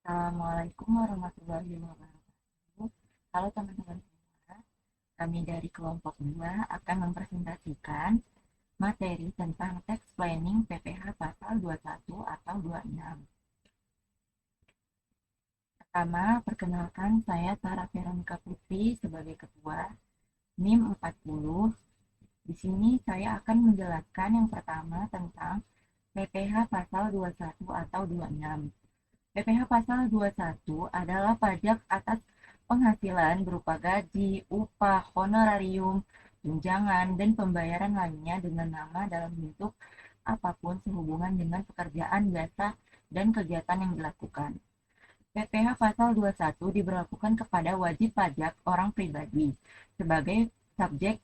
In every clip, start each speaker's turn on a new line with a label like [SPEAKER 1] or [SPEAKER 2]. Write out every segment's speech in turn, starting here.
[SPEAKER 1] Assalamualaikum warahmatullahi wabarakatuh. Halo teman-teman semua, kami dari kelompok 2 akan mempresentasikan materi tentang text planning PPH pasal 21 atau 26. Pertama, perkenalkan saya Sarah Veronica Putri sebagai ketua NIM 40. Di sini saya akan menjelaskan yang pertama tentang PPH pasal 21 atau 26. PPH pasal 21 adalah pajak atas penghasilan berupa gaji, upah, honorarium, tunjangan, dan pembayaran lainnya dengan nama dalam bentuk apapun sehubungan dengan pekerjaan, jasa, dan kegiatan yang dilakukan. PPH pasal 21 diberlakukan kepada wajib pajak orang pribadi sebagai subjek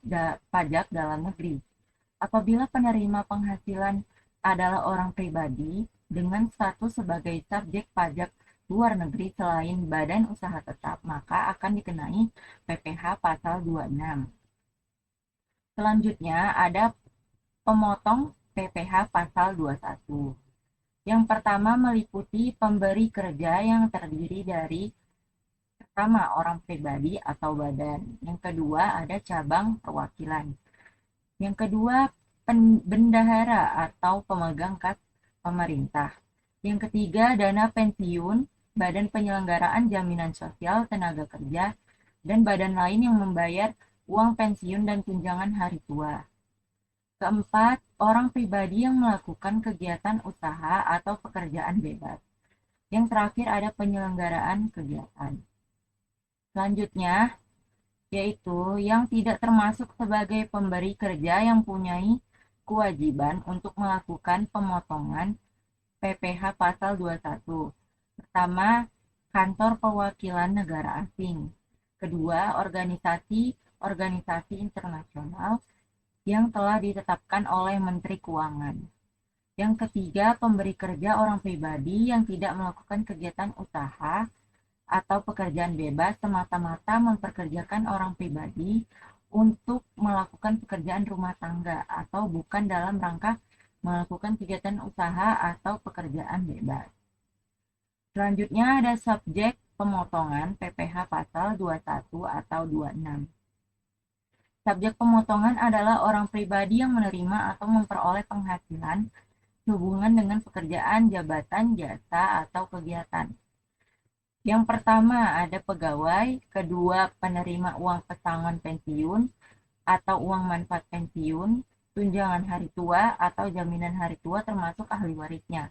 [SPEAKER 1] pajak dalam negeri. Apabila penerima penghasilan adalah orang pribadi dengan status sebagai subjek pajak luar negeri selain badan usaha tetap, maka akan dikenai PPH pasal 26. Selanjutnya ada pemotong PPH pasal 21. Yang pertama meliputi pemberi kerja yang terdiri dari pertama orang pribadi atau badan. Yang kedua ada cabang perwakilan. Yang kedua bendahara atau pemegang kas pemerintah. Yang ketiga dana pensiun, badan penyelenggaraan jaminan sosial tenaga kerja, dan badan lain yang membayar uang pensiun dan tunjangan hari tua. Keempat, orang pribadi yang melakukan kegiatan usaha atau pekerjaan bebas. Yang terakhir ada penyelenggaraan kegiatan. Selanjutnya, yaitu yang tidak termasuk sebagai pemberi kerja yang punyai kewajiban untuk melakukan pemotongan PPH pasal 21. Pertama, kantor perwakilan negara asing. Kedua, organisasi internasional yang telah ditetapkan oleh Menteri Keuangan. Yang ketiga, pemberi kerja orang pribadi yang tidak melakukan kegiatan usaha atau pekerjaan bebas semata-mata memperkerjakan orang pribadi untuk melakukan pekerjaan rumah tangga atau bukan dalam rangka melakukan kegiatan usaha atau pekerjaan bebas. Selanjutnya ada subjek pemotongan PPH pasal 21 atau 26. Subjek pemotongan adalah orang pribadi yang menerima atau memperoleh penghasilan sehubungan dengan pekerjaan, jabatan, jasa, atau kegiatan. Yang pertama ada pegawai, kedua penerima uang pesangon pensiun atau uang manfaat pensiun, tunjangan hari tua atau jaminan hari tua termasuk ahli warisnya.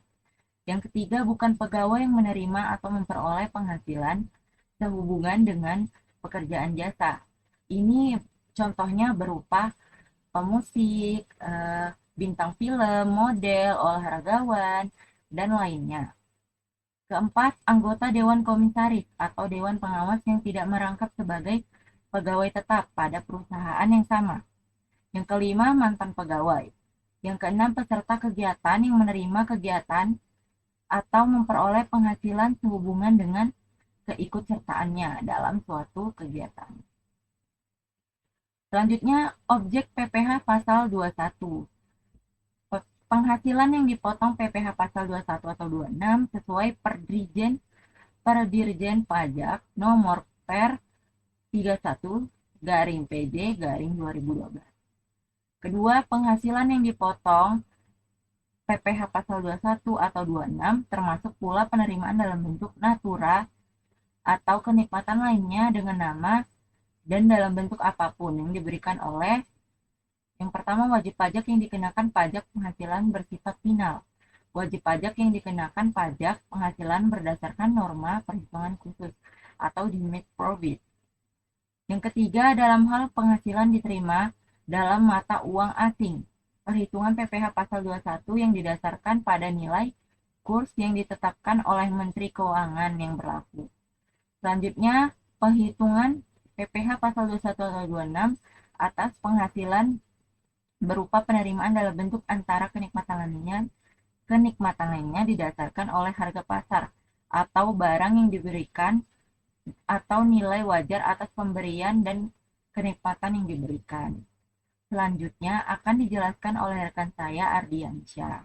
[SPEAKER 1] Yang ketiga bukan pegawai yang menerima atau memperoleh penghasilan sehubungan dengan pekerjaan jasa. Ini contohnya berupa pemusik, bintang film, model, olahragawan, dan lainnya. Keempat, anggota Dewan Komisaris atau Dewan Pengawas yang tidak merangkap sebagai pegawai tetap pada perusahaan yang sama. Yang kelima, mantan pegawai. Yang keenam, peserta kegiatan yang menerima kegiatan atau memperoleh penghasilan sehubungan dengan keikutsertaannya dalam suatu kegiatan. Selanjutnya, objek PPH pasal 21. Penghasilan yang dipotong PPH pasal 21 atau 26 sesuai Perdirjen Pajak nomor per 31 garing PJ garing 2012. Kedua, penghasilan yang dipotong PPH pasal 21 atau 26 termasuk pula penerimaan dalam bentuk natura atau kenikmatan lainnya dengan nama dan dalam bentuk apapun yang diberikan oleh yang pertama, wajib pajak yang dikenakan pajak penghasilan bersifat final. Wajib pajak yang dikenakan pajak penghasilan berdasarkan norma perhitungan khusus atau deemed profit. Yang ketiga, dalam hal penghasilan diterima dalam mata uang asing. Perhitungan PPH pasal 21 yang didasarkan pada nilai kurs yang ditetapkan oleh Menteri Keuangan yang berlaku. Selanjutnya, perhitungan PPH pasal 21 atau 26 atas penghasilan berupa penerimaan dalam bentuk antara kenikmatan lainnya didasarkan oleh harga pasar atau barang yang diberikan atau nilai wajar atas pemberian dan kenikmatan yang diberikan. Selanjutnya akan dijelaskan oleh rekan saya Ardiansyah.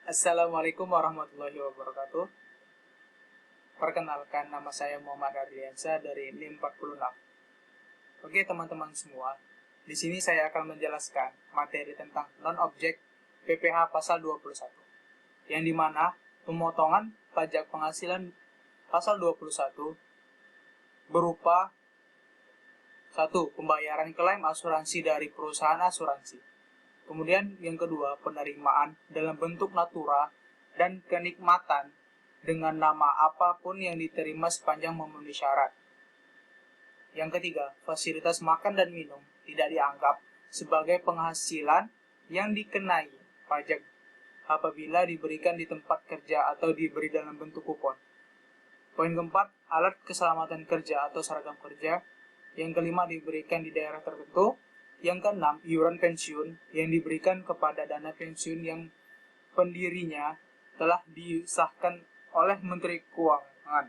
[SPEAKER 2] Assalamualaikum warahmatullahi wabarakatuh. Perkenalkan, nama saya Muhammad Ardiansyah dari NIM 46. Oke teman-teman semua, di sini saya akan menjelaskan materi tentang non-objek PPh pasal 21, yang dimana pemotongan pajak penghasilan pasal 21 berupa 1. Pembayaran klaim asuransi dari perusahaan asuransi. Kemudian yang kedua, penerimaan dalam bentuk natura dan kenikmatan dengan nama apapun yang diterima sepanjang memenuhi syarat. Yang ketiga, fasilitas makan dan minum tidak dianggap sebagai penghasilan yang dikenai pajak apabila diberikan di tempat kerja atau diberi dalam bentuk kupon. Poin keempat, alat keselamatan kerja atau seragam kerja. Yang kelima, diberikan di daerah tertentu. Yang keenam, iuran pensiun yang diberikan kepada dana pensiun yang pendirinya telah disahkan oleh Menteri Keuangan.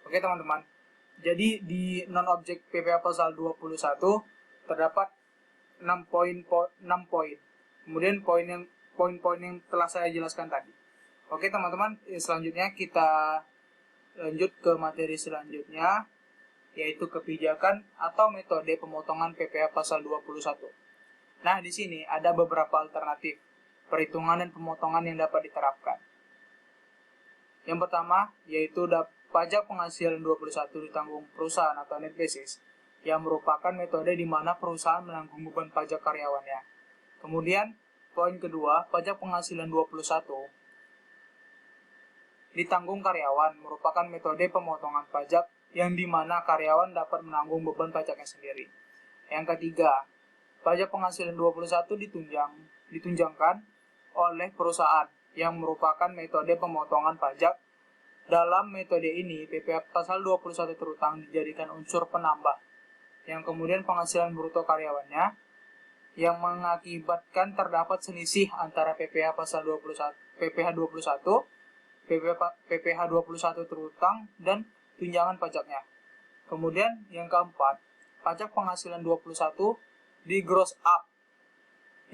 [SPEAKER 2] Oke teman-teman, jadi di non-objek PPh pasal 21 terdapat 6 poin. Kemudian poin-poin yang telah saya jelaskan tadi. Oke teman-teman, selanjutnya kita lanjut ke materi selanjutnya, yaitu kebijakan atau metode pemotongan PPh pasal 21. Nah, di sini ada beberapa alternatif perhitungan dan pemotongan yang dapat diterapkan. Yang pertama, yaitu pajak penghasilan 21 ditanggung perusahaan atau net basis, yang merupakan metode di mana perusahaan menanggung beban pajak karyawannya. Kemudian, poin kedua, pajak penghasilan 21 ditanggung karyawan merupakan metode pemotongan pajak yang di mana karyawan dapat menanggung beban pajaknya sendiri. Yang ketiga, pajak penghasilan 21 ditunjangkan oleh perusahaan yang merupakan metode pemotongan pajak. Dalam metode ini, PPh pasal 21 terutang dijadikan unsur penambah, yang kemudian penghasilan bruto karyawannya, yang mengakibatkan terdapat selisih antara PPh pasal 21, PPh 21, PPh 21 terutang, dan tunjangan pajaknya. Kemudian yang keempat, pajak penghasilan 21 di gross up,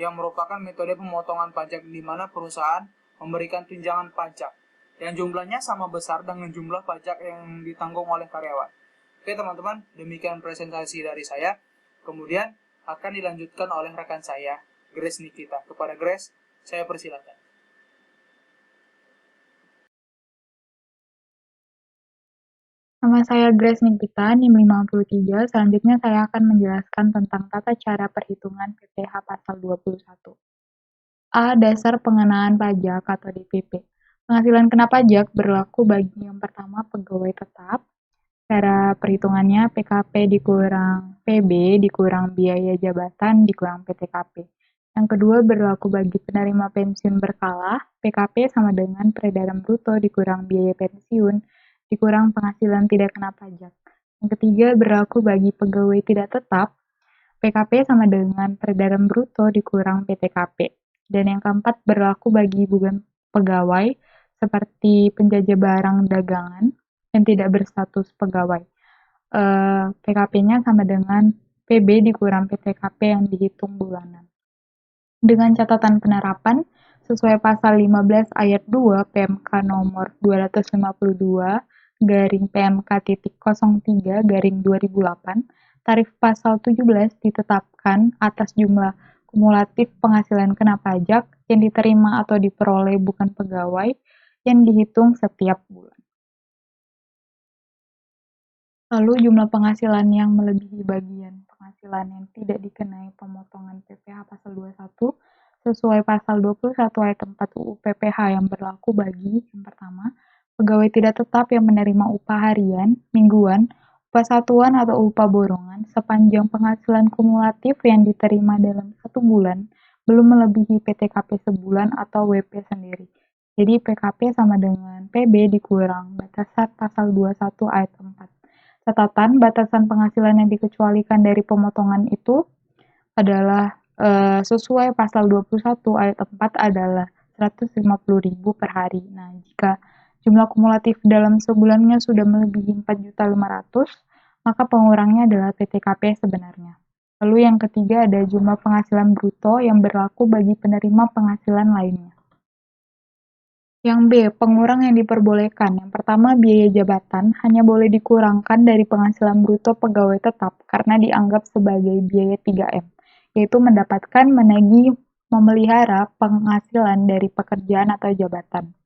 [SPEAKER 2] yang merupakan metode pemotongan pajak di mana perusahaan memberikan tunjangan pajak yang jumlahnya sama besar dengan jumlah pajak yang ditanggung oleh karyawan. Oke teman-teman, demikian presentasi dari saya. Kemudian akan dilanjutkan oleh rekan saya, Grace Nikita. Kepada Grace, saya persilakan.
[SPEAKER 3] Nama saya Grace Nikita, NIM 53. Selanjutnya saya akan menjelaskan tentang tata cara perhitungan PPh pasal 21. A. Dasar pengenaan pajak atau DPP. Penghasilan kena pajak berlaku bagi yang pertama pegawai tetap. Cara perhitungannya PKP dikurang PB dikurang biaya jabatan dikurang PTKP. Yang kedua berlaku bagi penerima pensiun berkala, PKP sama dengan peredaran bruto dikurang biaya pensiun dikurang penghasilan tidak kena pajak. Yang ketiga berlaku bagi pegawai tidak tetap, PKP sama dengan peredaran bruto dikurang PTKP. Dan yang keempat berlaku bagi bukan pegawai seperti penjajah barang dagangan yang tidak berstatus pegawai. PKP-nya sama dengan PB dikurang PTKP yang dihitung bulanan. Dengan catatan penerapan, sesuai pasal 15 ayat 2 PMK nomor 252 garing PMK titik 03 garing 2008, tarif pasal 17 ditetapkan atas jumlah kumulatif penghasilan kena pajak yang diterima atau diperoleh bukan pegawai yang dihitung setiap bulan. Lalu jumlah penghasilan yang melebihi bagian penghasilan yang tidak dikenai pemotongan PPh pasal 21 sesuai pasal 21 ayat 4 UU PPh yang berlaku bagi yang pertama, pegawai tidak tetap yang menerima upah harian, mingguan, upah satuan atau upah borongan sepanjang penghasilan kumulatif yang diterima dalam 1 bulan belum melebihi PTKP sebulan atau WP sendiri. Jadi PKP sama dengan PB dikurang batasan pasal 21 ayat 4. Catatan, batasan penghasilan yang dikecualikan dari pemotongan itu adalah sesuai pasal 21 ayat 4 adalah 150.000 per hari. Nah, jika jumlah kumulatif dalam sebulannya sudah melebihi 4.500.000, maka pengurangnya adalah PTKP sebenarnya. Lalu yang ketiga ada jumlah penghasilan bruto yang berlaku bagi penerima penghasilan lainnya. Yang B. Pengurang yang diperbolehkan. Yang pertama, biaya jabatan hanya boleh dikurangkan dari penghasilan bruto pegawai tetap karena dianggap sebagai biaya 3M, yaitu mendapatkan, menagih, memelihara penghasilan dari pekerjaan atau jabatan.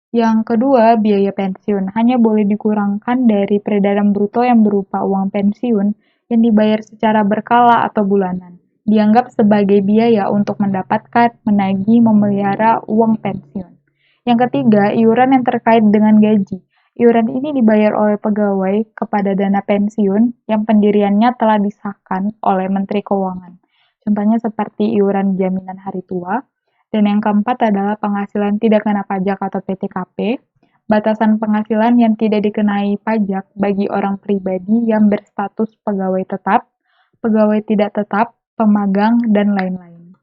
[SPEAKER 3] Yang kedua, biaya pensiun hanya boleh dikurangkan dari peredaran bruto yang berupa uang pensiun yang dibayar secara berkala atau bulanan. Dianggap sebagai biaya untuk mendapatkan, menagih, memelihara uang pensiun. Yang ketiga, iuran yang terkait dengan gaji. Iuran ini dibayar oleh pegawai kepada dana pensiun yang pendiriannya telah disahkan oleh Menteri Keuangan. Contohnya seperti iuran jaminan hari tua. Dan yang keempat adalah penghasilan tidak kena pajak atau PTKP, batasan penghasilan yang tidak dikenai pajak bagi orang pribadi yang berstatus pegawai tetap, pegawai tidak tetap, pemagang, dan lain-lain.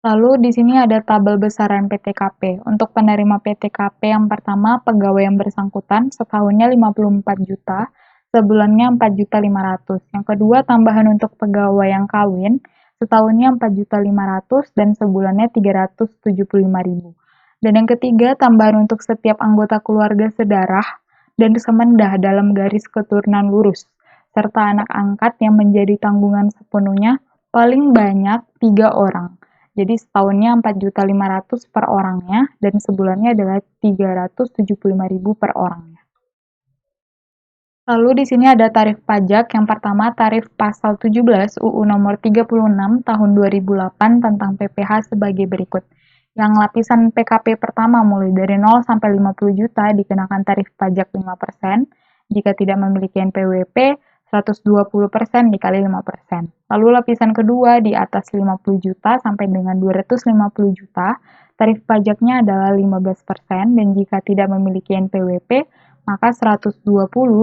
[SPEAKER 3] Lalu di sini ada tabel besaran PTKP. Untuk penerima PTKP yang pertama, pegawai yang bersangkutan setahunnya 54 juta, sebulannya 4.500.000. Yang kedua, tambahan untuk pegawai yang kawin, setahunnya 4.500.000 dan sebulannya 375.000. Dan yang ketiga, tambahan untuk setiap anggota keluarga sedarah dan semendah dalam garis keturunan lurus, serta anak angkat yang menjadi tanggungan sepenuhnya paling banyak 3 orang. Jadi setahunnya 4.500.000 per orangnya dan sebulannya adalah 375.000 per orangnya. Lalu di sini ada tarif pajak. Yang pertama, tarif pasal 17 UU nomor 36 tahun 2008 tentang PPh sebagai berikut. Yang lapisan PKP pertama mulai dari 0 sampai 50 juta dikenakan tarif pajak 5%, jika tidak memiliki NPWP 120% dikali 5%. Lalu lapisan kedua di atas 50 juta sampai dengan 250 juta, tarif pajaknya adalah 15% dan jika tidak memiliki NPWP maka 120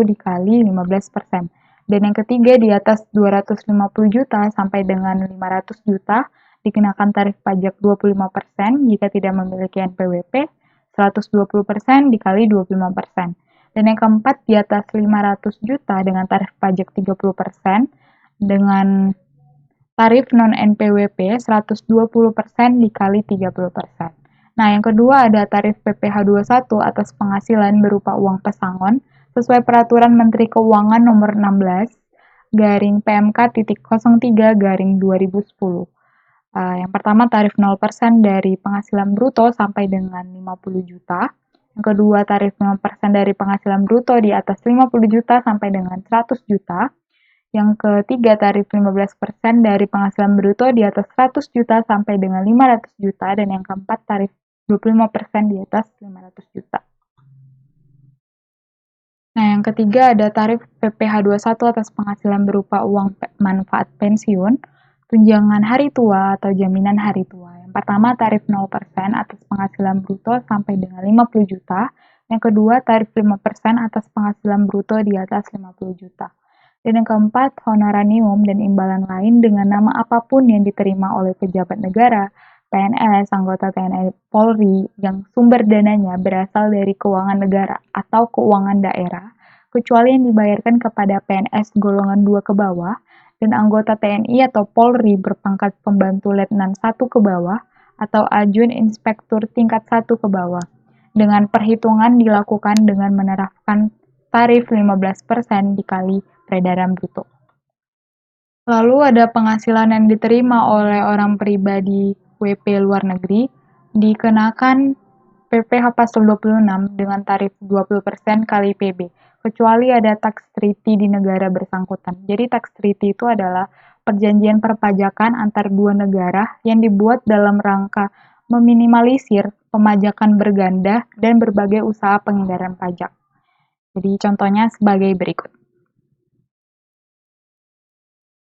[SPEAKER 3] dikali 15%. Dan yang ketiga, di atas 250 juta sampai dengan 500 juta, dikenakan tarif pajak 25% jika tidak memiliki NPWP, 120% dikali 25%. Dan yang keempat, di atas 500 juta dengan tarif pajak 30%, dengan tarif non-NPWP 120% dikali 30%. Nah, yang kedua ada tarif PPh 21 atas penghasilan berupa uang pesangon sesuai peraturan Menteri Keuangan nomor 16 garing PMK.03 garing 2010. Yang pertama tarif 0% dari penghasilan bruto sampai dengan 50 juta. Yang kedua tarif 5% dari penghasilan bruto di atas 50 juta sampai dengan 100 juta. Yang ketiga, tarif 15% dari penghasilan bruto di atas 100 juta sampai dengan 500 juta. Dan yang keempat, tarif 25% di atas 500 juta. Nah, yang ketiga ada tarif PPh 21 atas penghasilan berupa uang manfaat pensiun, tunjangan hari tua atau jaminan hari tua. Yang pertama, tarif 0% atas penghasilan bruto sampai dengan 50 juta. Yang kedua, tarif 5% atas penghasilan bruto di atas 50 juta. Dan yang keempat, honorarium dan imbalan lain dengan nama apapun yang diterima oleh pejabat negara, PNS, anggota TNI Polri yang sumber dananya berasal dari keuangan negara atau keuangan daerah, kecuali yang dibayarkan kepada PNS golongan 2 ke bawah dan anggota TNI atau Polri berpangkat pembantu letnan 1 ke bawah atau ajun inspektur tingkat 1 ke bawah. Dengan perhitungan dilakukan dengan menerapkan tarif 15% dikali peredaran bruto. Lalu ada penghasilan yang diterima oleh orang pribadi WP luar negeri, dikenakan PPh pasal 26 dengan tarif 20% kali PB, kecuali ada tax treaty di negara bersangkutan. Jadi tax treaty itu adalah perjanjian perpajakan antar dua negara yang dibuat dalam rangka meminimalisir pemajakan berganda dan berbagai usaha penghindaran pajak. Jadi contohnya sebagai berikut.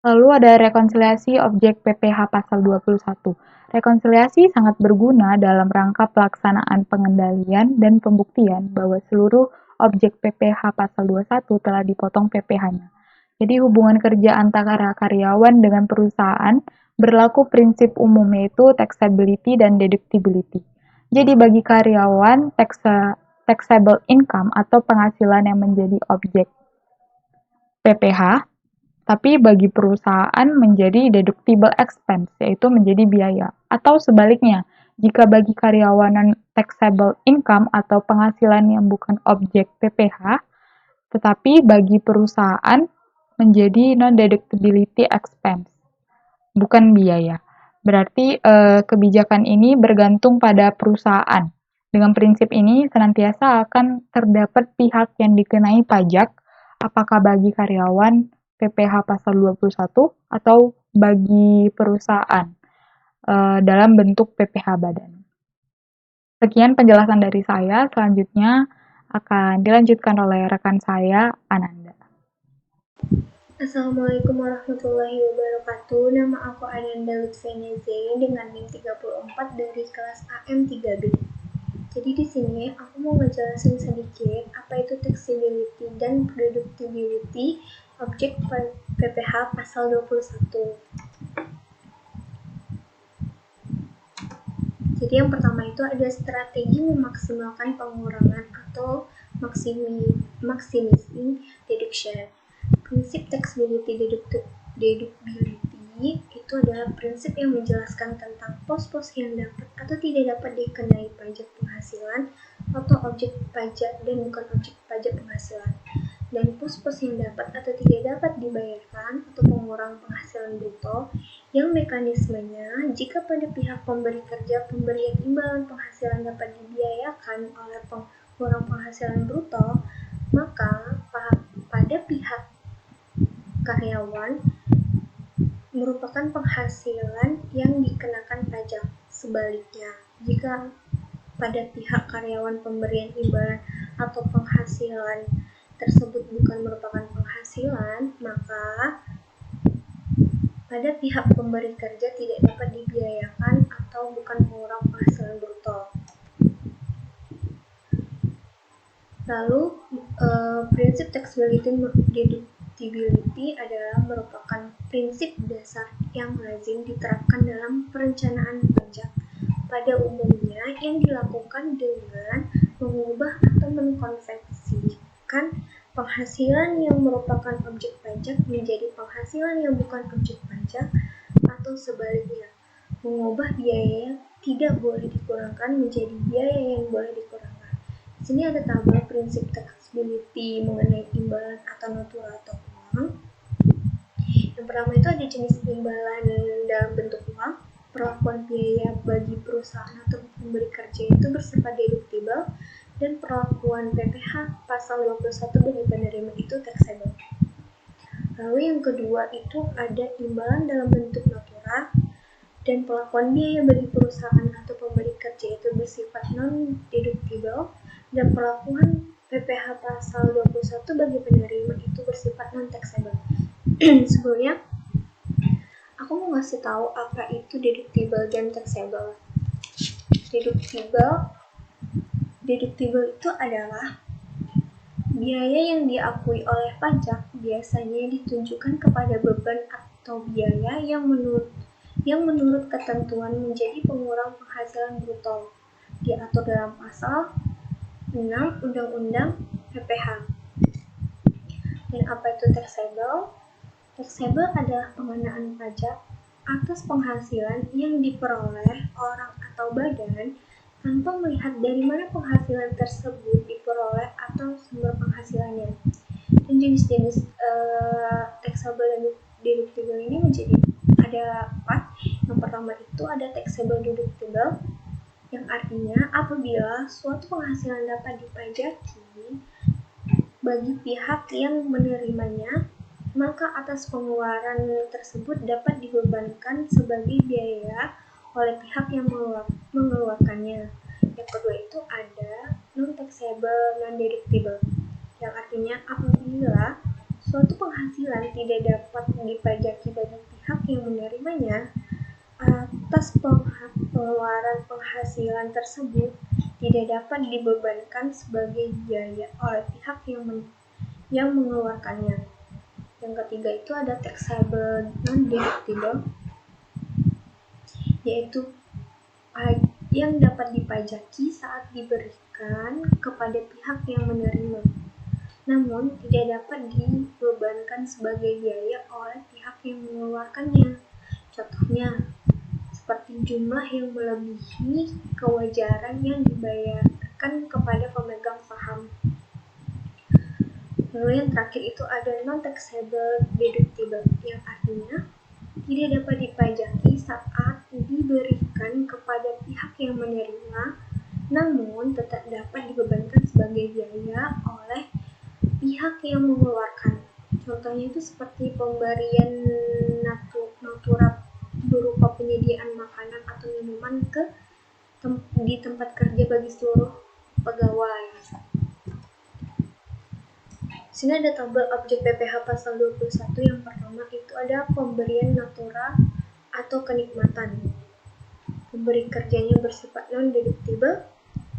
[SPEAKER 3] Lalu ada rekonsiliasi objek PPh pasal 21. Rekonsiliasi sangat berguna dalam rangka pelaksanaan pengendalian dan pembuktian bahwa seluruh objek PPh pasal 21 telah dipotong PPh-nya. Jadi hubungan kerja antara karyawan dengan perusahaan berlaku prinsip umum yaitu taxability dan deductibility. Jadi bagi karyawan, taxable income atau penghasilan yang menjadi objek PPh, tapi bagi perusahaan menjadi deductible expense, yaitu menjadi biaya. Atau sebaliknya, Jika bagi karyawan non-taxable income atau penghasilan yang bukan objek PPh, tetapi bagi perusahaan menjadi non-deductibility expense, bukan biaya. Berarti kebijakan ini bergantung pada perusahaan. Dengan prinsip ini, senantiasa akan terdapat pihak yang dikenai pajak, apakah bagi karyawan PPh pasal 21 atau bagi perusahaan dalam bentuk PPh badan. Sekian penjelasan dari saya, selanjutnya akan dilanjutkan oleh rekan saya, Ananda.
[SPEAKER 4] Assalamualaikum warahmatullahi wabarakatuh. Nama aku Ananda Lutfenia Zain dengan NIM 34 dari kelas AM 3B. Jadi di sini aku mau ngejelasin sedikit apa itu taxability dan deductibility objek PPh pasal 21. Jadi yang pertama itu ada strategi memaksimalkan pengurangan atau maximizing deduction. Prinsip taxability deductibility itu adalah prinsip yang menjelaskan tentang pos-pos yang dapat atau tidak dapat dikenai pajak penghasilan atau objek pajak dan bukan objek pajak penghasilan, dan pos-pos yang dapat atau tidak dapat dibayarkan atau pengurang penghasilan bruto yang mekanismenya jika pada pihak pemberi kerja pemberian imbalan penghasilan dapat dibiayakan oleh pengurang penghasilan bruto, maka pada pihak karyawan merupakan penghasilan yang dikenakan pajak. Sebaliknya, jika pada pihak karyawan pemberian imbalan atau penghasilan tersebut bukan merupakan penghasilan, maka pada pihak pemberi kerja tidak dapat dibiayakan atau bukan pengurang penghasilan bruto. Lalu, prinsip taxability adalah merupakan prinsip dasar yang lazim diterapkan dalam perencanaan pajak pada umumnya yang dilakukan dengan mengubah atau mengkonversikan penghasilan yang merupakan objek pajak menjadi penghasilan yang bukan objek pajak, atau sebaliknya, mengubah biaya yang tidak boleh dikurangkan menjadi biaya yang boleh dikurangkan. Di sini ada tabel prinsip taxability mengenai imbalan atau natura atau uang. Yang pertama itu ada jenis imbalan dalam bentuk uang, perlakuan biaya bagi perusahaan atau pemberi kerja itu bersifat deductible, dan perlakuan PPh pasal 21 bagi penerima itu taxable. Lalu yang kedua itu ada imbalan dalam bentuk natura, dan perlakuan biaya bagi perusahaan atau pemberi kerja itu bersifat non-deductible, dan perlakuan PPh pasal 21 bagi penerima itu bersifat non-taxable. Sebelumnya, aku mau ngasih tahu apa itu deductible dan taxable. Deductible itu adalah biaya yang diakui oleh pajak biasanya ditunjukkan kepada beban atau biaya yang menurut ketentuan menjadi pengurang penghasilan bruto, diatur dalam pasal 6 Undang-Undang PPh. Dan apa itu taxable? Taxable adalah pengenaan pajak atas penghasilan yang diperoleh orang atau badan tanpa melihat dari mana penghasilan tersebut diperoleh atau sumber penghasilannya. Dan jenis-jenis taxable dan deductible ini menjadi ada 4. Yang pertama itu ada taxable deductible, yang artinya apabila suatu penghasilan dapat dipajaki bagi pihak yang menerimanya, maka atas pengeluaran tersebut dapat dibebankan sebagai biaya oleh pihak yang mengeluarkannya. Yang kedua itu ada non-taxable non-deductible, yang artinya apabila suatu penghasilan tidak dapat dipajaki bagi pihak yang menerimanya, atas pengeluaran penghasilan tersebut tidak dapat dibebankan sebagai biaya oleh pihak yang mengeluarkannya. Yang ketiga itu ada taxable non-deductible, yaitu yang dapat dipajaki saat diberikan kepada pihak yang menerima, namun tidak dapat dibebankan sebagai biaya oleh pihak yang mengeluarkannya. Contohnya, seperti jumlah yang melebihi kewajaran yang dibayarkan kepada pemegang saham. Lalu yang terakhir itu ada non-taxable deductible, yang artinya tidak dapat dipajaki saat diberikan kepada pihak yang menerima, namun tetap dapat dibebankan sebagai biaya oleh pihak yang mengeluarkan. Contohnya itu seperti pemberian natura berupa penyediaan makanan atau minuman di tempat kerja bagi seluruh pegawai. Sini ada tabel objek PPh pasal 21. Yang pertama itu ada pemberian natura atau kenikmatan. Pemberi kerjanya bersifat non-deductible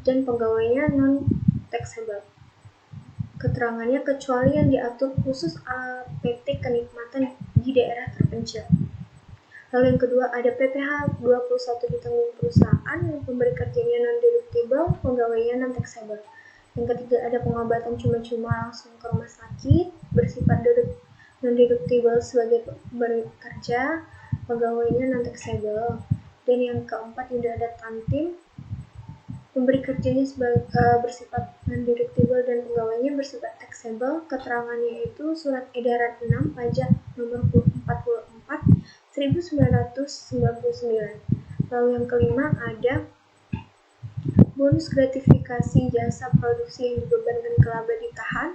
[SPEAKER 4] dan pegawainya non-taxable. Keterangannya kecuali yang diatur khusus APT kenikmatan di daerah terpencil. Lalu yang kedua ada PPh 21 ditanggung perusahaan, pemberi kerjanya non-deductible, pegawainya non-taxable. Yang ketiga ada pengobatan cuma-cuma langsung ke rumah sakit, bersifat non-deductible sebagai pemberi kerja, pegawainya non-taxable. Dan yang keempat tidak ada tantim, pemberi kerjanya bersifat non-deductible dan pegawainya bersifat taxable. Keterangannya itu surat edaran 6 pajak nomor 44 1999. Lalu yang kelima ada bonus gratifikasi jasa produksi yang dibebankan ke laba ditahan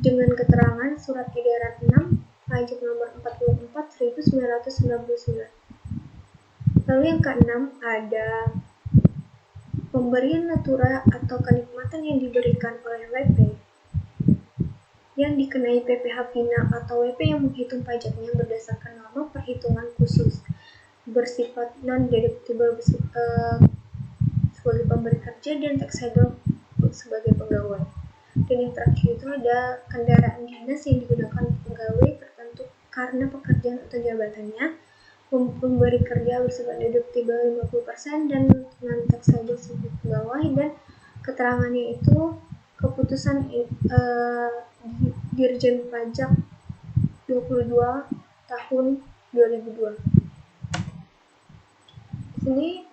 [SPEAKER 4] dengan keterangan surat edaran 6 pajak nomor 44 1999. Lalu yang keenam ada pemberian natura atau kenikmatan yang diberikan oleh WP yang dikenai PPh final atau WP yang menghitung pajaknya berdasarkan norma perhitungan khusus bersifat non-deductible sebagai pemberi kerja dan taxable sebagai pegawai. Dan yang terakhir itu ada kendaraan dinas yang digunakan pegawai tertentu karena pekerjaan atau jabatannya. Pemberi kerja bersifat deductible 50% dan non-taxable sebagai pegawai, dan keterangannya itu keputusan Dirjen Pajak 22 tahun 2002. Sini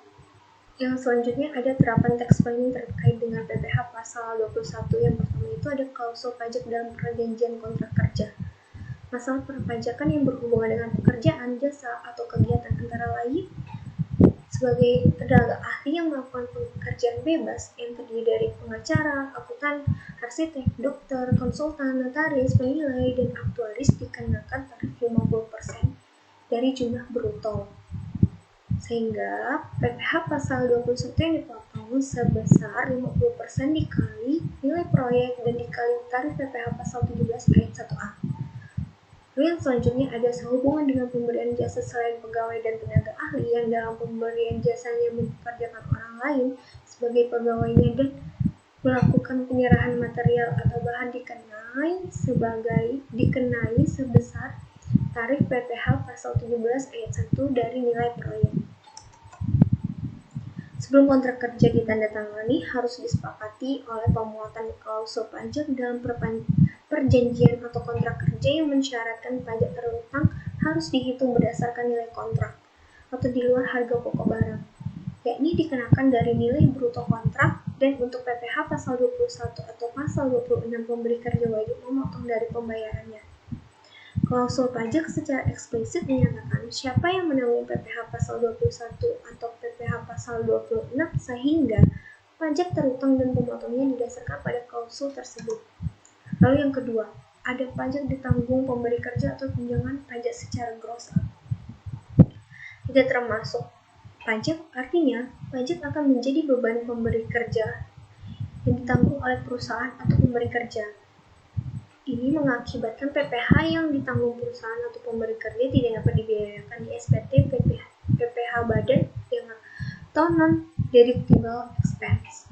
[SPEAKER 4] yang selanjutnya ada terapan tax planning terkait dengan PPh pasal 21. Yang pertama itu ada klausul pajak dalam perjanjian kontrak kerja. Masalah perpajakan yang berhubungan dengan pekerjaan, jasa, atau kegiatan antara lain sebagai tenaga ahli yang melakukan pekerjaan bebas yang terdiri dari pengacara, akuntan, arsitek, dokter, konsultan, notaris, penilai, dan aktuaris dikenakan tarif 50% dari jumlah bruto. Sehingga PPh pasal 21 yang dipotong sebesar 50% dikali nilai proyek dan dikali tarif PPh pasal 17 ayat 1A. Lalu yang selanjutnya ada sehubungan dengan pemberian jasa selain pegawai dan tenaga ahli yang dalam pemberian jasanya mempekerjakan orang lain sebagai pegawainya dan melakukan penyerahan material atau bahan dikenai sebesar tarif PPh pasal 17 ayat 1 dari nilai proyek. Sebelum kontrak kerja ditandatangani, harus disepakati oleh pemuatan klausul pajak dalam perjanjian atau kontrak kerja yang mensyaratkan pajak terutang harus dihitung berdasarkan nilai kontrak atau di luar harga pokok barang, yakni dikenakan dari nilai bruto kontrak. Dan untuk PPh pasal 21 atau pasal 26, pemberi kerja wajib memotong dari pembayarannya. Klausul pajak secara eksplisit menyatakan siapa yang menanggung PPh pasal 21 atau PPh pasal 26 sehingga pajak terutang dan pemotongnya didasarkan pada klausul tersebut. Lalu yang kedua, ada pajak ditanggung pemberi kerja atau tunjangan pajak secara gross up. Tidak termasuk pajak, artinya pajak akan menjadi beban pemberi kerja yang ditanggung oleh perusahaan atau pemberi kerja. Ini mengakibatkan PPh yang ditanggung perusahaan atau pemberi kerja tidak dapat dibiayakan di SPT PPh badan atau non-deductible expense.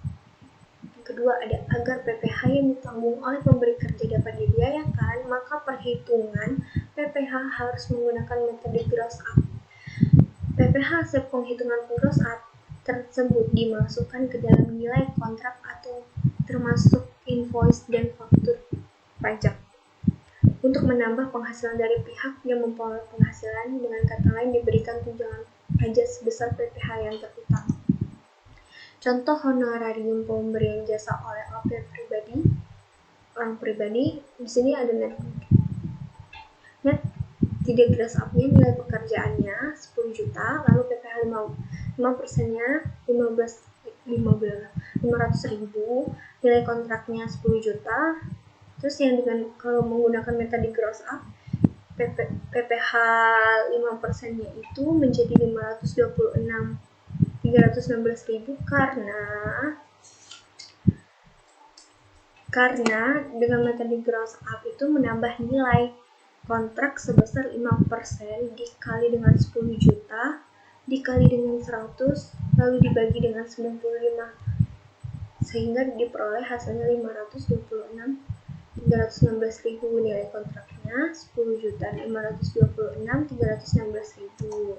[SPEAKER 4] Yang kedua ada agar PPh yang ditanggung oleh pemberi kerja dapat dibiayakan, maka perhitungan PPh harus menggunakan metode gross up. PPh hasil penghitungan gross up tersebut dimasukkan ke dalam nilai kontrak atau termasuk invoice dan faktur pajak untuk menambah penghasilan dari pihak yang memperoleh penghasilan. Dengan kata lain, diberikan tunjangan pajak sebesar PPh yang terutang. Contoh honorarium pemberian jasa oleh orang pribadi di sini ada net tidak gross up-nya nilai pekerjaannya 10 juta, lalu PPh 5%-nya 500.000, nilai kontraknya 10 juta. Terus yang dengan kalau menggunakan metode gross up, PPh 5%-nya itu menjadi 316.000 karena dengan metode gross up itu menambah nilai kontrak sebesar 5% dikali dengan 10 juta dikali dengan 100 lalu dibagi dengan 95 sehingga diperoleh hasilnya 316.000 nilai kontraknya 10 juta 316.000.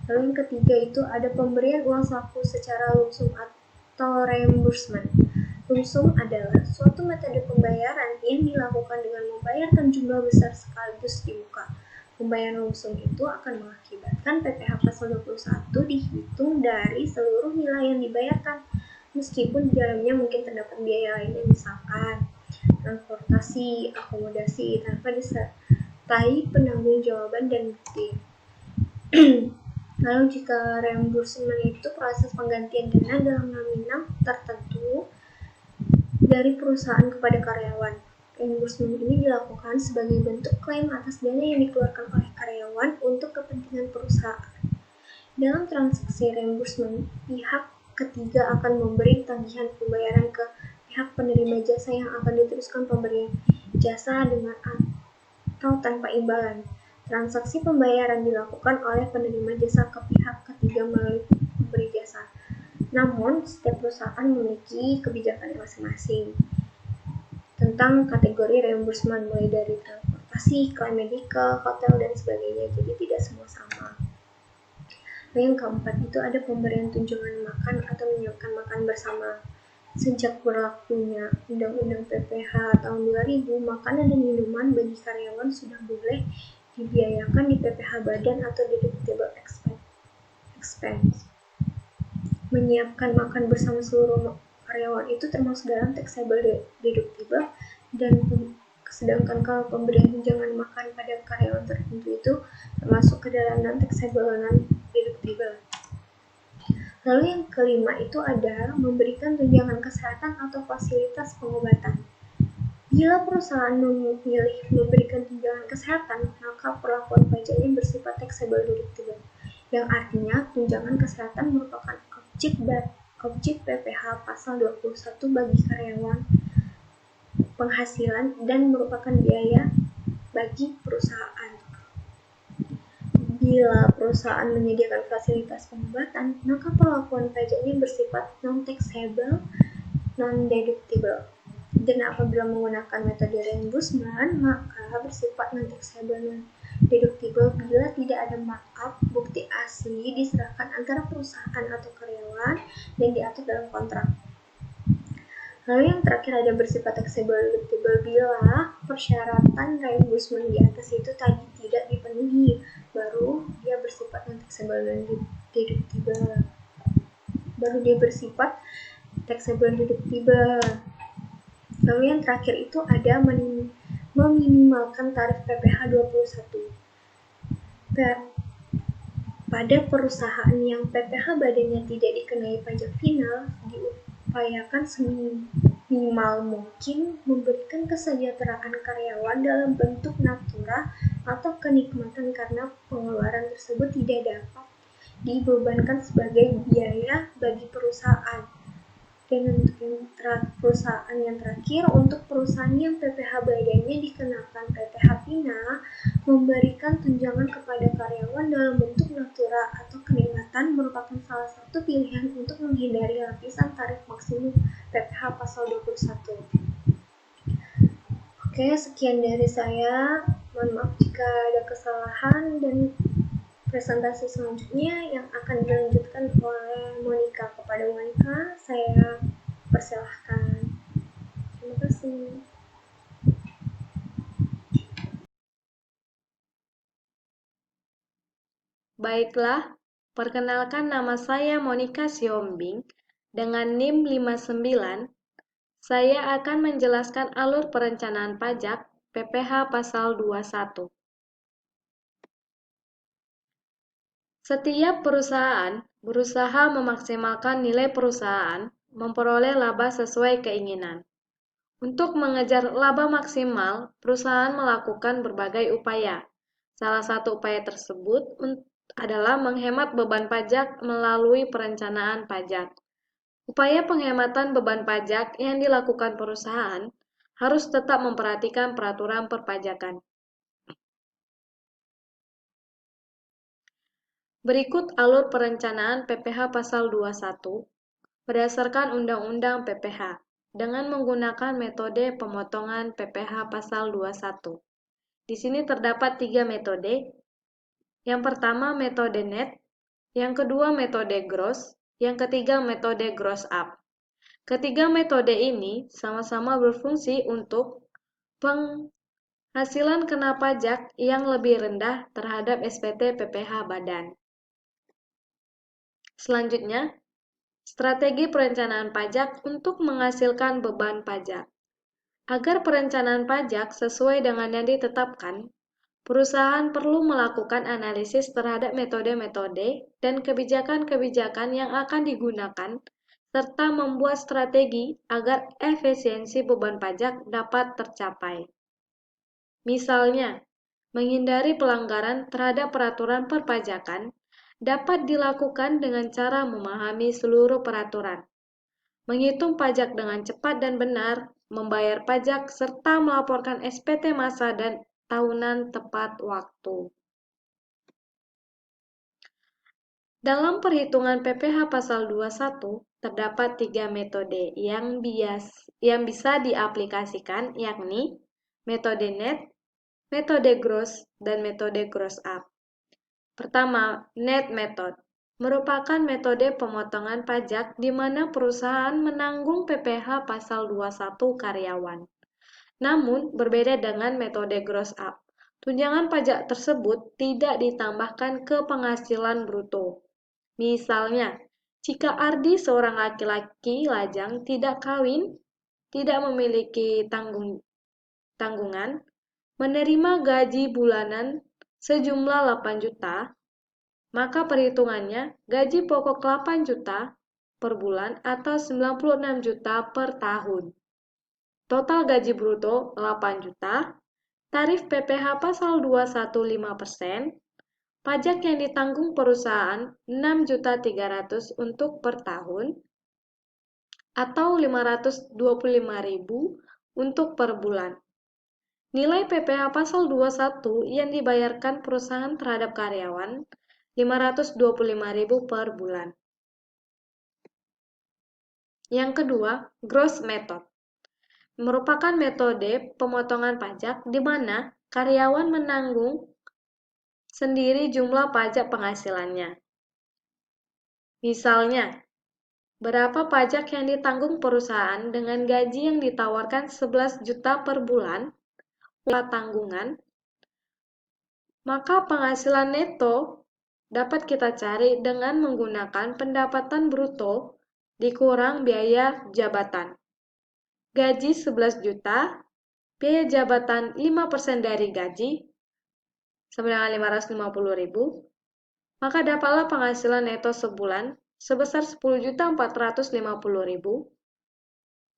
[SPEAKER 4] Lalu yang ketiga itu ada pemberian uang saku secara lumsum atau reimbursement. Lumsum adalah suatu metode pembayaran yang dilakukan dengan membayarkan jumlah besar sekaligus di muka. Pembayaran lumsum itu akan mengakibatkan PPh pasal 21 dihitung dari seluruh nilai yang dibayarkan, meskipun di dalamnya mungkin terdapat biaya lainnya, misalkan transportasi, akomodasi, tanpa disertai penanggung-jawaban dan bukti. Lalu jika reimbursement itu proses penggantian dana dalam nominal tertentu dari perusahaan kepada karyawan. Reimbursement ini dilakukan sebagai bentuk klaim atas dana yang dikeluarkan oleh karyawan untuk kepentingan perusahaan. Dalam transaksi reimbursement, pihak ketiga akan memberi tagihan pembayaran ke pihak penerima jasa yang akan diteruskan pemberian jasa dengan atau tanpa imbalan. Transaksi pembayaran dilakukan oleh penerima jasa ke pihak ketiga melalui pemberi jasa. Namun, setiap perusahaan memiliki kebijakan masing-masing tentang kategori reimbursement, mulai dari transportasi, klaim medikal, hotel, dan sebagainya. Jadi tidak semua sama. Yang keempat itu ada pemberian tunjangan makan atau menyiapkan makan bersama. Sejak berlakunya Undang-Undang PPh tahun 2000, makanan dan minuman bagi karyawan sudah boleh dibiayakan di PPh badan atau deductible expense. Menyiapkan makan bersama seluruh karyawan itu termasuk dalam taxable deductible, dan sedangkan kalau pemberian tunjangan makan pada karyawan tertentu itu termasuk ke dalam non-taxable non-deductible. Lalu yang kelima itu ada memberikan tunjangan kesehatan atau fasilitas pengobatan. Bila perusahaan memilih memberikan tunjangan kesehatan, maka perlakuan pajaknya bersifat taxable deductible, yang artinya tunjangan kesehatan merupakan objek PPh pasal 21 bagi karyawan penghasilan dan merupakan biaya bagi perusahaan. Bila perusahaan menyediakan fasilitas pengobatan, maka perlakuan pajaknya bersifat non-taxable, non-deductible. Dan apabila menggunakan metode reimbursement, maka bersifat non-taxable, non-deductible bila tidak ada markup bukti asli diserahkan antara perusahaan atau karyawan dan diatur dalam kontrak. Lalu yang terakhir ada bersifat taxable deductible bila persyaratan reimbursement di atas itu tadi tidak dipenuhi, baru dia bersifat non-taxable non-deductible. Baru dia bersifat taxable deductible. Lalu yang terakhir itu ada meminimalkan tarif PPh 21. Pada perusahaan yang PPh badannya tidak dikenai pajak final, diupayakan seminimal mungkin memberikan kesejahteraan karyawan dalam bentuk natura atau kenikmatan karena pengeluaran tersebut tidak dapat dibebankan sebagai biaya bagi perusahaan. Dan untuk perusahaan yang terakhir, untuk perusahaan yang PPh badannya dikenakan PPh Pina, memberikan tunjangan kepada karyawan dalam bentuk natura atau kenikmatan merupakan salah satu pilihan untuk menghindari lapisan tarif maksimum PPh pasal 21. Oke, sekian dari saya. Mohon maaf jika ada kesalahan, dan presentasi selanjutnya yang akan dilanjutkan oleh Monica. Kepada Monica, saya persilahkan. Terima kasih.
[SPEAKER 3] Baiklah,
[SPEAKER 5] Perkenalkan, nama saya Monica Siombing dengan NIM 59. Saya akan menjelaskan alur perencanaan pajak PPh pasal 21. Setiap perusahaan berusaha memaksimalkan nilai perusahaan memperoleh laba sesuai keinginan. Untuk mengejar laba maksimal, perusahaan melakukan berbagai upaya. Salah satu upaya tersebut adalah menghemat beban pajak melalui perencanaan pajak. Upaya penghematan beban pajak yang dilakukan perusahaan harus tetap memperhatikan peraturan perpajakan. Berikut alur perencanaan PPh pasal 21 berdasarkan Undang-Undang PPh dengan menggunakan metode pemotongan PPh pasal 21. Di sini terdapat 3 metode. Yang pertama metode net, yang kedua metode gross, yang ketiga metode gross up. Ketiga metode ini sama-sama berfungsi untuk penghasilan kena pajak yang lebih rendah terhadap SPT PPh badan. Selanjutnya, strategi perencanaan pajak untuk menghasilkan beban pajak. Agar perencanaan pajak sesuai dengan yang ditetapkan, perusahaan perlu melakukan analisis terhadap metode-metode dan kebijakan-kebijakan yang akan digunakan, serta membuat strategi agar efisiensi beban pajak dapat tercapai. Misalnya, menghindari pelanggaran terhadap peraturan perpajakan dapat dilakukan dengan cara memahami seluruh peraturan, menghitung pajak dengan cepat dan benar, membayar pajak, serta melaporkan SPT masa dan tahunan tepat waktu. Dalam perhitungan PPh pasal 21, terdapat 3 metode yang bisa diaplikasikan, yakni metode net, metode gross, dan metode gross up. Pertama, net method merupakan metode pemotongan pajak di mana perusahaan menanggung PPh pasal 21 karyawan. Namun, berbeda dengan metode gross up. Tunjangan pajak tersebut tidak ditambahkan ke penghasilan bruto. Misalnya, jika Ardi seorang laki-laki lajang tidak kawin, tidak memiliki tanggungan, menerima gaji bulanan sejumlah 8 juta, maka perhitungannya gaji pokok 8 juta per bulan atau 96 juta per tahun. Total gaji bruto 8 juta, tarif PPh pasal 21 5%, pajak yang ditanggung perusahaan 6.300.000 untuk per tahun atau 525.000 untuk per bulan. Nilai PPh pasal 21 yang dibayarkan perusahaan terhadap karyawan 525.000 per bulan. Yang kedua, gross method merupakan metode pemotongan pajak di mana karyawan menanggung sendiri jumlah pajak penghasilannya. Misalnya, berapa pajak yang ditanggung perusahaan dengan gaji yang ditawarkan 11 juta per bulan, tanggungan, maka penghasilan neto dapat kita cari dengan menggunakan pendapatan bruto dikurang biaya jabatan. Gaji 11 juta, biaya jabatan 5% dari gaji, sama dengan 550.000, maka dapatlah penghasilan neto sebulan sebesar 10.450.000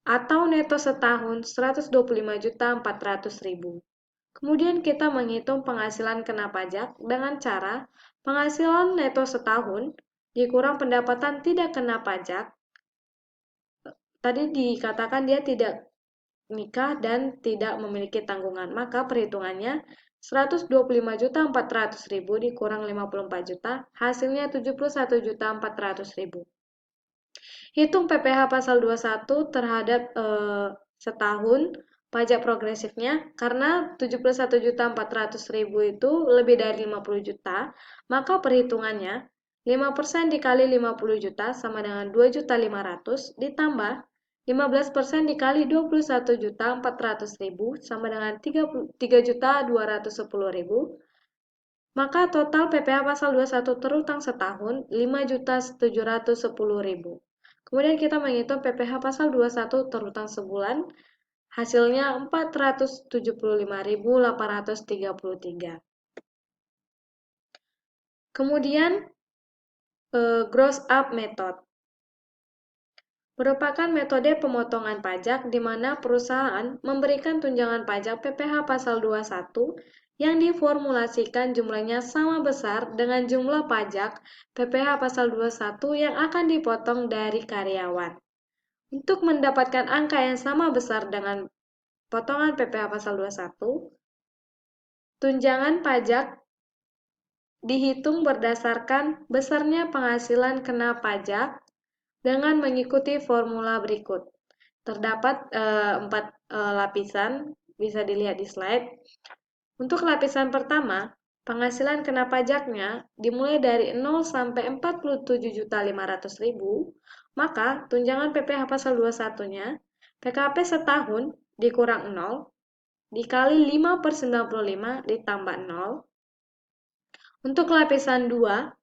[SPEAKER 5] atau neto setahun 125.400.000. Kemudian kita menghitung penghasilan kena pajak dengan cara penghasilan neto setahun dikurang pendapatan tidak kena pajak. Tadi dikatakan dia tidak nikah dan tidak memiliki tanggungan, maka perhitungannya 125.400.000 dikurang 54 juta, hasilnya 71.400.000. Hitung PPh pasal 21 terhadap setahun pajak progresifnya, karena 71.400.000 itu lebih dari 50 juta, maka perhitungannya 5% dikali 50 juta sama dengan 2.500.000 ditambah 15% dikali 21.400.000 sama dengan 3.210.000, maka total PPh pasal 21 terutang setahun 5.710.000. Kemudian kita menghitung PPh pasal 21 terutang sebulan, hasilnya 475.833. Kemudian gross up method merupakan metode pemotongan pajak di mana perusahaan memberikan tunjangan pajak PPh pasal 21 yang diformulasikan jumlahnya sama besar dengan jumlah pajak PPh pasal 21 yang akan dipotong dari karyawan. Untuk mendapatkan angka yang sama besar dengan potongan PPh pasal 21, tunjangan pajak dihitung berdasarkan besarnya penghasilan kena pajak dengan mengikuti formula berikut. Terdapat 4 lapisan, bisa dilihat di slide. Untuk lapisan pertama, penghasilan kena pajaknya dimulai dari 0 sampai 47.500.000, maka tunjangan PPh pasal 21-nya PKP setahun dikurang 0 dikali 5/95 ditambah 0. Untuk lapisan 2,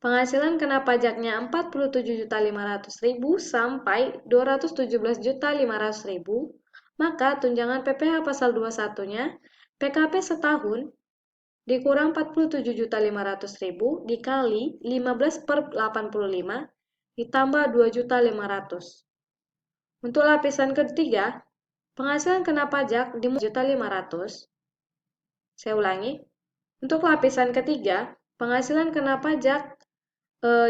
[SPEAKER 5] penghasilan kena pajaknya 47.500.000 sampai 217.500.000, maka tunjangan PPh pasal 21-nya PKP setahun dikurang 47.500.000 dikali 15/85 ditambah 2.500.000. Untuk lapisan ketiga, penghasilan kena pajak di 1.500.000. Saya ulangi. Untuk lapisan ketiga, penghasilan kena pajak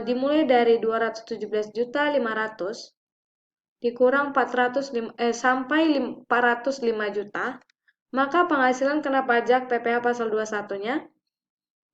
[SPEAKER 5] dimulai dari 217.500.000 dikurang 405 sampai 405 juta, maka penghasilan kena pajak PPh pasal 21-nya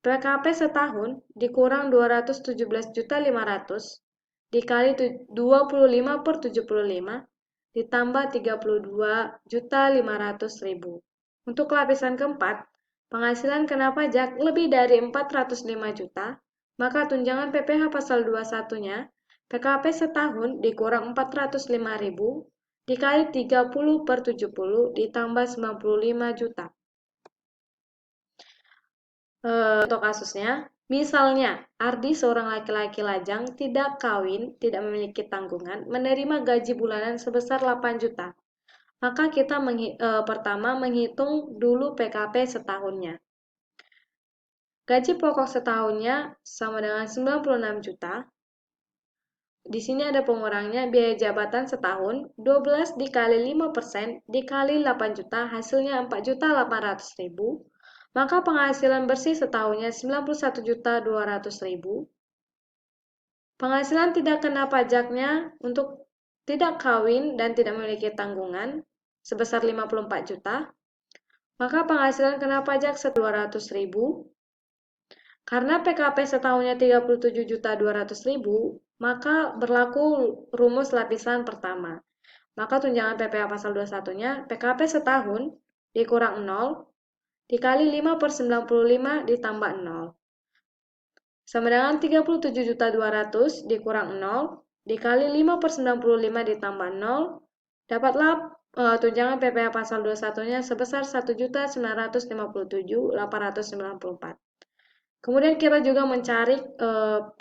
[SPEAKER 5] PKP setahun dikurang 217.500.000 dikali 25/75 ditambah 32.500.000. Untuk lapisan keempat, penghasilan kena pajak lebih dari 405 juta, maka tunjangan PPh pasal 21-nya PKP setahun dikurang 405.000 dikali 30/70 ditambah 95 juta. Untuk kasusnya, misalnya Ardi seorang laki-laki lajang tidak kawin, tidak memiliki tanggungan, menerima gaji bulanan sebesar 8 juta. Maka kita pertama menghitung dulu PKP setahunnya. Gaji pokok setahunnya sama dengan 96 juta. Di sini ada pengurangnya biaya jabatan setahun, 12 dikali 5% dikali 8 juta, hasilnya 4.800.000. Maka penghasilan bersih setahunnya 91.200.000. Penghasilan tidak kena pajaknya untuk tidak kawin dan tidak memiliki tanggungan sebesar 54 juta. Maka penghasilan kena pajak 200.000. Karena PKP setahunnya 37.200.000, maka berlaku rumus lapisan pertama. Maka tunjangan PPh pasal 21-nya PKP setahun dikurang 0 dikali 5/95 ditambah 0. Sama dengan 37.200 dikurang 0 dikali 5/95 ditambah 0. Dapatlah tunjangan PPh pasal 21-nya sebesar 1.957.894. Kemudian kita juga mencari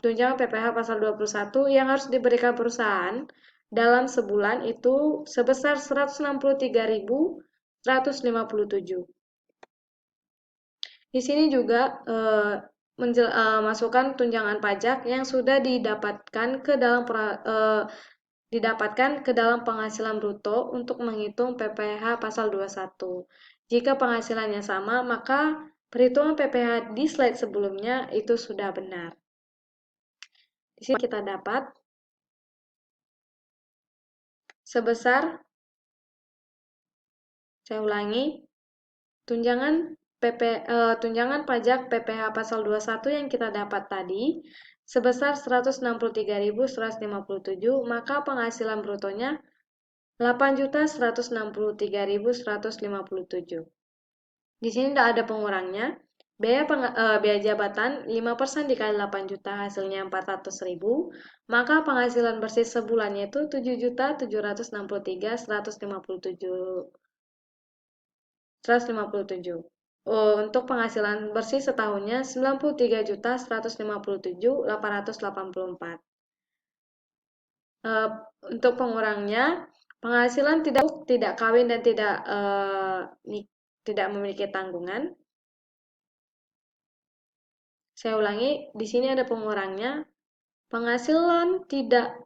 [SPEAKER 5] tunjangan PPh pasal 21 yang harus diberikan perusahaan dalam sebulan itu sebesar 163.157. Di sini juga masukkan tunjangan pajak yang sudah didapatkan ke dalam penghasilan bruto untuk menghitung PPh pasal 21. Jika penghasilannya sama, maka perhitungan PPh di slide sebelumnya itu sudah benar. Di sini kita dapat sebesar, saya ulangi, tunjangan pajak PPh pasal 21 yang kita dapat tadi sebesar 163.157, maka penghasilan brutonya 8.163.157. Di sini tidak ada pengurangnya. Biaya jabatan 5% dikali 8 juta hasilnya 400.000, maka penghasilan bersih sebulannya itu 7.763.157. untuk penghasilan bersih setahunnya 93.157.884. Untuk pengurangnya, penghasilan tidak kawin dan tidak memiliki tanggungan. Saya ulangi, di sini ada pengurangnya. Penghasilan tidak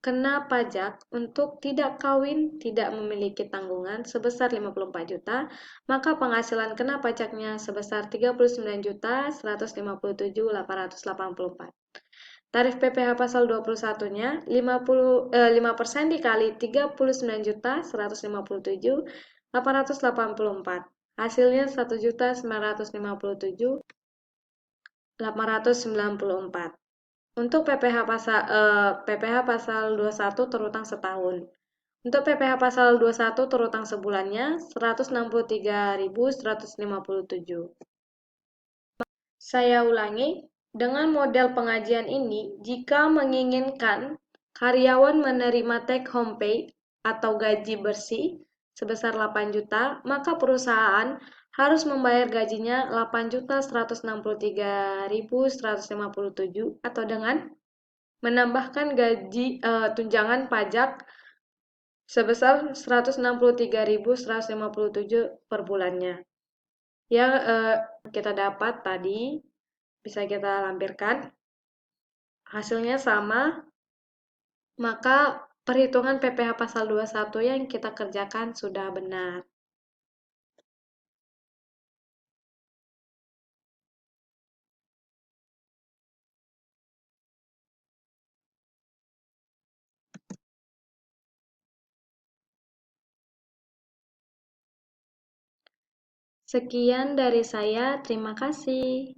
[SPEAKER 5] kena pajak untuk tidak kawin, tidak memiliki tanggungan sebesar 54 juta, maka penghasilan kena pajaknya sebesar 39.157.884. Tarif PPh pasal 21-nya 5% dikali 39.157.884. Hasilnya 1.957.894. Untuk PPh pasal 21 terutang setahun. Untuk PPh pasal 21 terutang sebulannya 163.157. Saya ulangi, dengan model pengajian ini, jika menginginkan karyawan menerima take home pay atau gaji bersih sebesar 8 juta, maka perusahaan harus membayar gajinya 8.163.157 atau dengan menambahkan tunjangan pajak sebesar 163.157 per bulannya. Yang kita dapat tadi bisa kita lampirkan, hasilnya sama, maka perhitungan PPh pasal 21 yang kita kerjakan sudah benar. Sekian dari saya, terima kasih.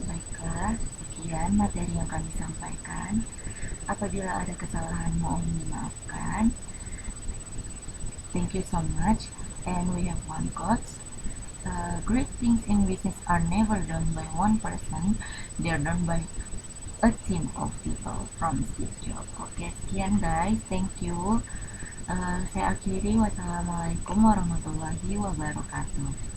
[SPEAKER 1] Baiklah, sekian materi yang kami sampaikan. Apabila ada kesalahan mohon dimaafkan. Thank you so much. And we have one quote. Great things in business are never done by one person, they are done by a team of people, from Steve Jobs. Oke, sekian guys, thank you. Saya akhiri, wassalamualaikum warahmatullahi wabarakatuh.